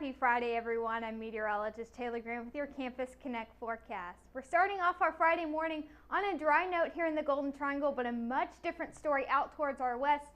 Happy Friday, everyone. I'm meteorologist Taylor Graham with your Campus Connect forecast. We're starting off our Friday morning on a dry note here in the Golden Triangle, but a much different story out towards our west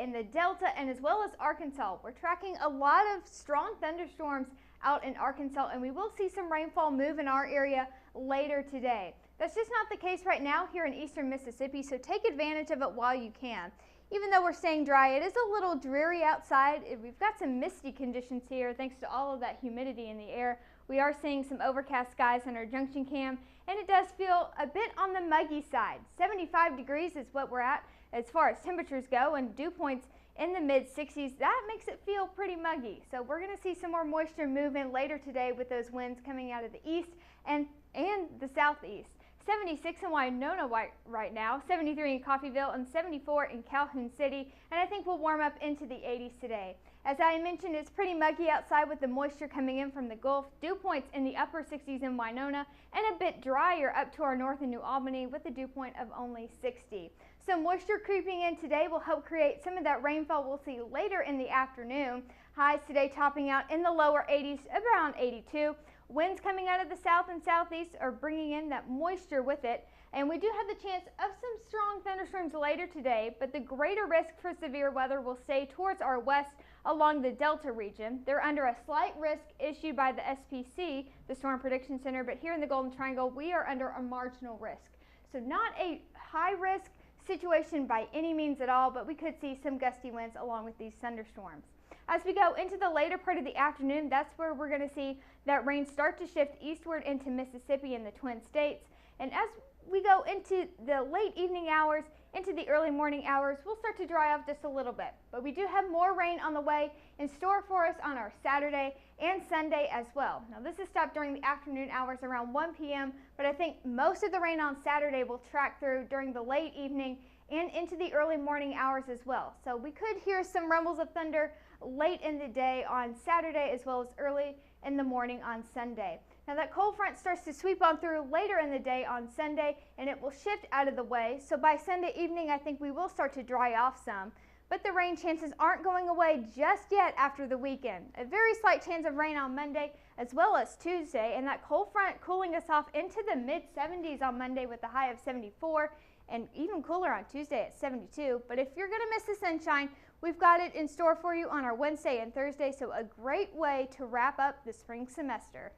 in the Delta and as well as Arkansas. We're tracking a lot of strong thunderstorms out in Arkansas, and we will see some rainfall move in our area later today. That's just not the case right now here in eastern Mississippi, so take advantage of it while you can. Even though we're staying dry, it is a little dreary outside. We've got some misty conditions here thanks to all of that humidity in the air. We are seeing some overcast skies on our junction cam, and it does feel a bit on the muggy side. 75 degrees is what we're at as far as temperatures go, and dew points in the mid-60s. That makes it feel pretty muggy. So we're going to see some more moisture move in later today with those winds coming out of the east and the southeast. 76 in Winona right now, 73 in Coffeyville, and 74 in Calhoun City, and I think we'll warm up into the 80s today. As I mentioned, it's pretty muggy outside with the moisture coming in from the Gulf. Dew points in the upper 60s in Winona, and a bit drier up to our north in New Albany with a dew point of only 60. So moisture creeping in today will help create some of that rainfall we'll see later in the afternoon. Highs today topping out in the lower 80s, around 82. Winds coming out of the south and southeast are bringing in that moisture with it, and we do have the chance of some strong thunderstorms later today, but the greater risk for severe weather will stay towards our west along the Delta region. They're under a slight risk issued by the SPC, the Storm Prediction Center, but here in the Golden Triangle, we are under a marginal risk. So not a high risk situation by any means at all, but we could see some gusty winds along with these thunderstorms. As we go into the later part of the afternoon, that's where we're going to see that rain start to shift eastward into Mississippi and the Twin States. And as we go into the late evening hours, into the early morning hours, we'll start to dry off just a little bit. But we do have more rain on the way in store for us on our Saturday and Sunday as well. Now this is stopped during the afternoon hours around 1 p.m., but I think most of the rain on Saturday will track through during the late evening and into the early morning hours as well. So we could hear some rumbles of thunder late in the day on Saturday as well as early in the morning on Sunday. Now that cold front starts to sweep on through later in the day on Sunday, and it will shift out of the way. So by Sunday evening, I think we will start to dry off some. But the rain chances aren't going away just yet after the weekend. A very slight chance of rain on Monday as well as Tuesday, and that cold front cooling us off into the mid-70s on Monday with a high of 74. And even cooler on Tuesday at 72. But if you're going to miss the sunshine, we've got it in store for you on our Wednesday and Thursday, so a great way to wrap up the spring semester.